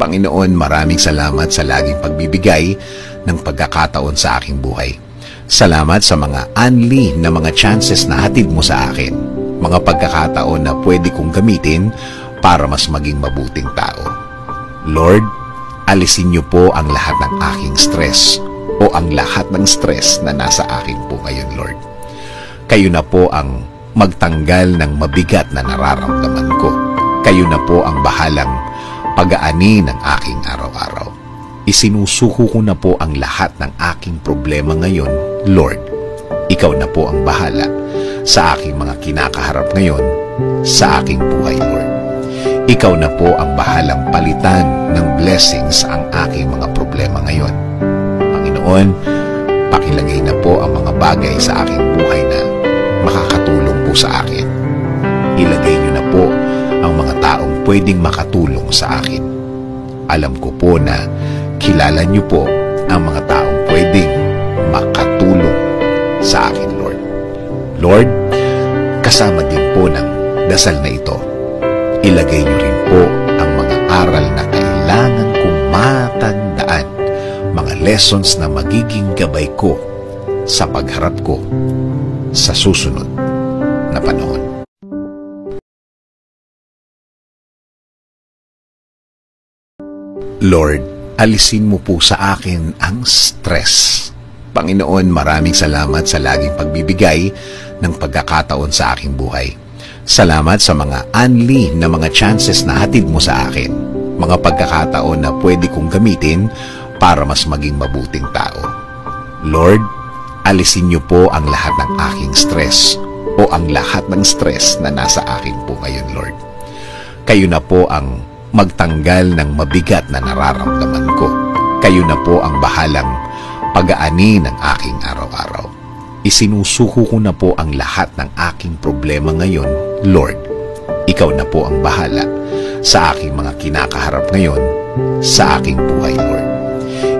Panginoon, maraming salamat sa laging pagbibigay ng pagkakataon sa aking buhay. Salamat sa mga unli na mga chances na hatid mo sa akin. Mga pagkakataon na pwede kong gamitin para mas maging mabuting tao. Lord, alisin niyo po ang lahat ng aking stress o ang lahat ng stress na nasa akin po ngayon, Lord. Kayo na po ang magtanggal ng mabigat na nararamdaman ko. Kayo na po ang bahalang pag-aani ng aking araw-araw. Isinusuko ko na po ang lahat ng aking problema ngayon, Lord. Ikaw na po ang bahala sa aking mga kinakaharap ngayon sa aking buhay, Lord. Ikaw na po ang bahalang palitan ng blessings ang aking mga problema ngayon. Panginoon, pakilagay na po ang mga bagay sa aking buhay na makakatulong po sa akin. Ilagay niyo na po ang mga taong pwedeng makatulong sa akin. Alam ko po na kilala niyo po ang mga taong pwedeng makatulong sa akin, Lord. Lord, kasama din po ng dasal na ito, ilagay niyo rin po ang mga aral na kailangan kong matandaan, mga lessons na magiging gabay ko sa pagharap ko sa susunod na panahon. Lord, alisin mo po sa akin ang stress. Panginoon, maraming salamat sa laging pagbibigay ng pagkakataon sa aking buhay. Salamat sa mga unli na mga chances na hatid mo sa akin. Mga pagkakataon na pwede kong gamitin para mas maging mabuting tao. Lord, alisin niyo po ang lahat ng aking stress o ang lahat ng stress na nasa akin po ngayon, Lord. Kayo na po ang magtanggal ng mabigat na nararamdaman ko. Kayo na po ang bahalang pag-aani ng aking araw-araw. Isinusuko ko na po ang lahat ng aking problema ngayon, Lord. Ikaw na po ang bahala sa aking mga kinakaharap ngayon sa aking buhay, Lord.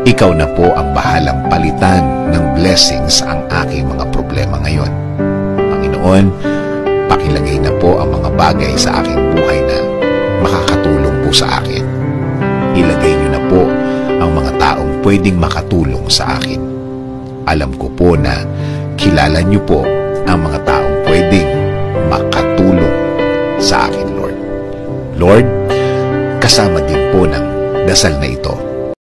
Ikaw na po ang bahalang palitan ng blessings ang aking mga problema ngayon. Panginoon, pakilagay na po ang mga bagay sa aking buhay na makakatulong po sa akin. Ilagay niyo na po ang mga taong pwedeng makatulong sa akin. Alam ko po na kilala niyo po ang mga taong pwedeng makatulong sa akin, Lord. Lord, kasama din po ng dasal na ito,